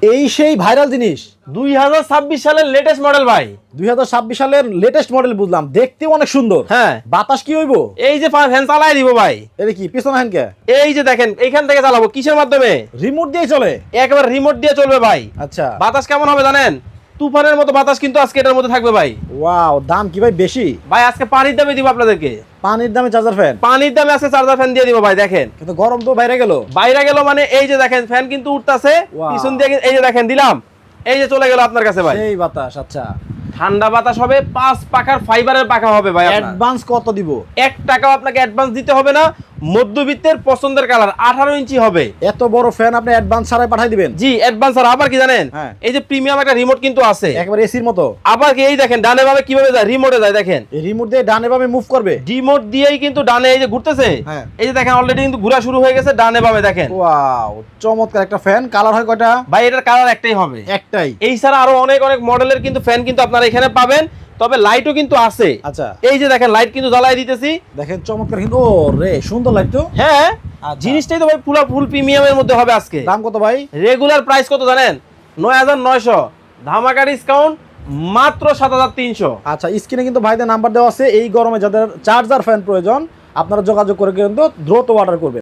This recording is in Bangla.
এই সেই ভাইরাল জিনিস 2026 সালের লেটেস্ট মডেল ভাই। 2026 সালের লেটেস্ট মডেল, বুঝলাম, দেখতে অনেক সুন্দর। হ্যাঁ, বাতাস কি হইব? এই যে ফ্যান চালাই দিব ভাই। এটা কি পিছনে হ্যান্ড কে? এই যে দেখেন এইখান থেকে চালাবো কিসের মাধ্যমে? রিমোট দিয়ে চলে? একবার রিমোট দিয়ে চলবে ভাই। আচ্ছা, বাতাস কেমন হবে জানেন? তুফানের মতো বাতাস কিন্তু আজকে এটার মধ্যে থাকবে ভাই। ওয়াও, দাম কি ভাই বেশি? ভাই আজকে পানির দামে দিব আপনাদেরকে। পানির দামে চার্জার ফ্যান? পানির দামে আজকে চার্জার ফ্যান দিয়ে দিব ভাই। দেখেন কিন্তু গরম তো বাইরে গেল। বাইরে গেল মানে এই যে দেখেন ফ্যান কিন্তু উঠতাছে Wow. পিছন দিয়ে, এই যে দেখেন দিলাম, এই যে চলে গেল আপনার কাছে ভাই। এই বাতাস। আচ্ছা, ঠান্ডা বাতাস হবে, 5 পাখার ফাইবারের পাখা হবে ভাই। আপনার অ্যাডভান্স কত দিব? 1 টাকাও আপনাকে অ্যাডভান্স দিতে হবে না। মধ্যবিত্তের পছন্দের কালার 18 ইঞ্চি হবে। এত বড় ফ্যান আপনি অ্যাডভান্স ছাড়াই পাঠাই দিবেন? জি অ্যাডভান্স। আর আবার কি জানেন, হ্যাঁ। এই যে প্রিমিয়াম একটা রিমোট কিন্তু আছে, একেবারে এসির মতো। আবার কি এই দেখেন ডানে বামে কিভাবে যায়, রিমোটে যায় দেখেন। এই রিমোট দিয়ে ডানে বামে মুভ করবে? রিমোট দিয়েই কিন্তু ডানে এই যে ঘুরতেছে, হ্যাঁ। এই যে দেখেন অলরেডি কিন্তু ঘোরা শুরু হয়ে গেছে ডানে বামে দেখেন। ওয়াও, চমৎকার একটা ফ্যান। কালার হয় কয়টা ভাই এটার কালার একটাই হবে। একটাই? এই ছাড়া আরো অনেক অনেক মডেলের কিন্তু ফ্যান কিন্তু আপনারা এখানে পাবেন, তবে লাইটও কিন্তু আছে। আচ্ছা, এই যে দেখেন লাইট কিন্তু জ্বালাই দিতেছি। দেখেন চমৎকার কিন্তু। ও রে, সুন্দর লাগতো। হ্যাঁ, আচ্ছা। জিনিসটাই তো ভাই ফুল প্রিমিয়ামের মধ্যে হবে আজকে। দাম কত ভাই? রেগুলার প্রাইস কত জানেন? 9900, ধামাকা ডিসকাউন্ট মাত্র 7300। আচ্ছা, স্ক্রিনে কিন্তু ভাইদের নাম্বার দেওয়া আছে। এই গরমে যাদের চার্জার ফ্যান প্রয়োজন আপনারা যোগাযোগ করে কিন্তু দ্রুত অর্ডার করবেন।